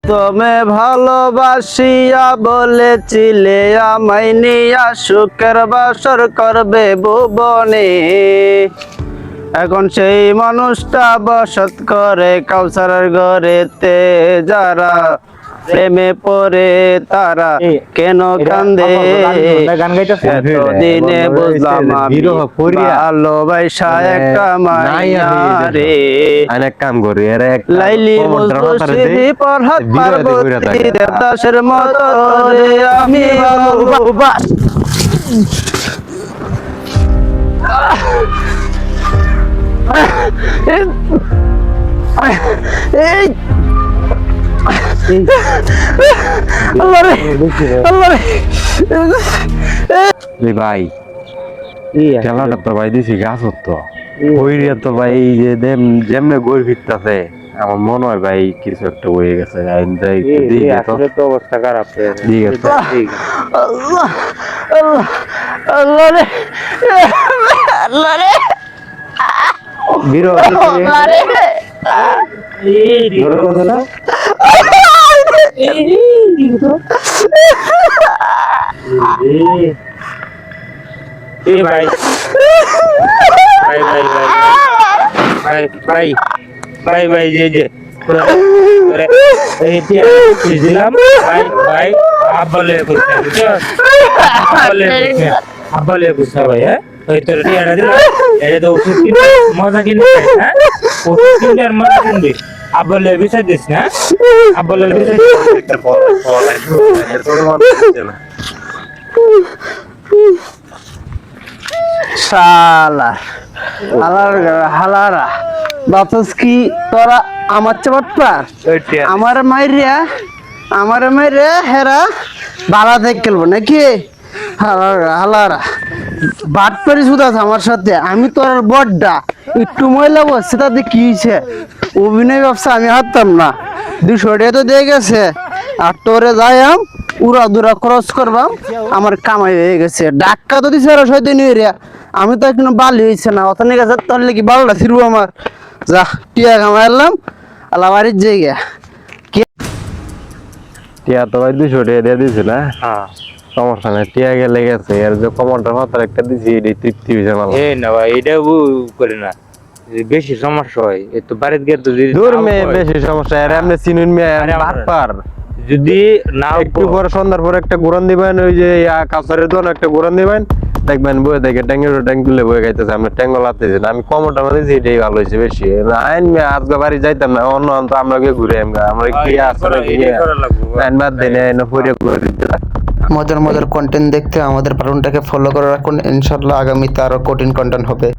প্রথমে ভালোবাসিয়া বলেছিলে আমায় নিয়া সুখের বাসর করবে ভুবনে। এখন সেই মানুষটা বসত করে কাউসারের ঘরেতে। যারা প্রেমে পড়ে তারা কেন কান্দে? এতদিনে বুঝলাম আমি ভালোবাসা একটা মায়া রে। কাম করি লাইলি মজনু সিদ্ধি ফরহাদ পার্বতী দেবদাসের মতো রে আমি ভালোবাস। এই আল্লাহ রে আল্লাহ রে ভাই খেলাটা তো ভাই দিছি গাছ তো ওইরিয়া তো ভাই এই যে যেমনে গোল ফিরতেছে আমার মনে হয় ভাই কিছু একটা হয়ে গেছে। আসলে তো অবস্থা খারাপ ঠিক আছে আল্লাহ আল্লাহ আল্লাহ রে আল্লাহ রে বিরো আল্লাহ রে ভাই ভাই ভাই ভাই ভাই ভাই ভাই যে দিলাম ভাই ভাই আব্বালে আব্বালে বুঝতে ভাই। হ্যাঁ ওই তোর টিয়াটা দিলাম এটা তো ওষুধ কিনে মজা কিনে হ্যাঁ ওষুধ কিনে আর মজা কিনবি। আব্বালে বিষয় দিস না আব্বালে বিষয় শালা হালারা বাপস কি তোরা আমার চাপা আমার মাইরিয়া হেরা বালা দেখ খেলবো নাকি? হালারা বাট পারি শুধু আমার সাথে। আমি তোর বড্ডা একটু ময়লা বসছে তাতে কি হয়েছে? অভিনয় ব্যবসা আমি হারতাম না। 200 টাকা তো দিয়ে গেছে আর তোরে যাইয়াম উড়া দুরা খরচ করবাম আমার কামাই হয়ে গেছে। ডাক্কা তো দিছে আর সৈদিন এরিয়া আমি তো এখন বালি হয়েছে না অত নিয়ে গেছে তাহলে কি বালটা ফিরবো আমার। যা টিয়া কামাইলাম আল্লাহ বাড়ির জায়গা টিয়া তো ভাই 200 টাকা দিয়ে দিছি না। সমস্যা নেই টিয়া গেলে গেছে আর যে কমান্ডার মাথার একটা দিছি এটাই তৃপ্তি হয়েছে আমার। এই না ভাই এটা করে না বেশি সমস্যা হয় এই তো বাড়িতে গিয়ে তো দূর মেয়ে বেশি সমস্যা আর আপনি চিনুন মেয়ে ভাত পার যদি না একটু পরে সন্ধ্যার পরে একটা ঘুরান দিবেন ওই যে কাছারের দোন একটা ঘুরান দিবেন দেখবেন বয়ে দেখে ট্যাং তুলে বয়ে গাইতেছে আমরা ট্যাঙ্গল লাগতেছি না। আমি কমটা মানে এটাই ভালো হয়েছে বেশি আইন আজকে বাড়ি যাইতাম না অন্য তো আমরা ঘুরে আমরা কি আইন বাদ দেন পরে করে দিতে। মজার মজার কন্টেন্ট দেখতে আমাদের বাটনটাকে ফলো করে রাখুন। ইনশাআল্লাহ আগামীতে আরো কঠিন কন্টেন্ট হবে।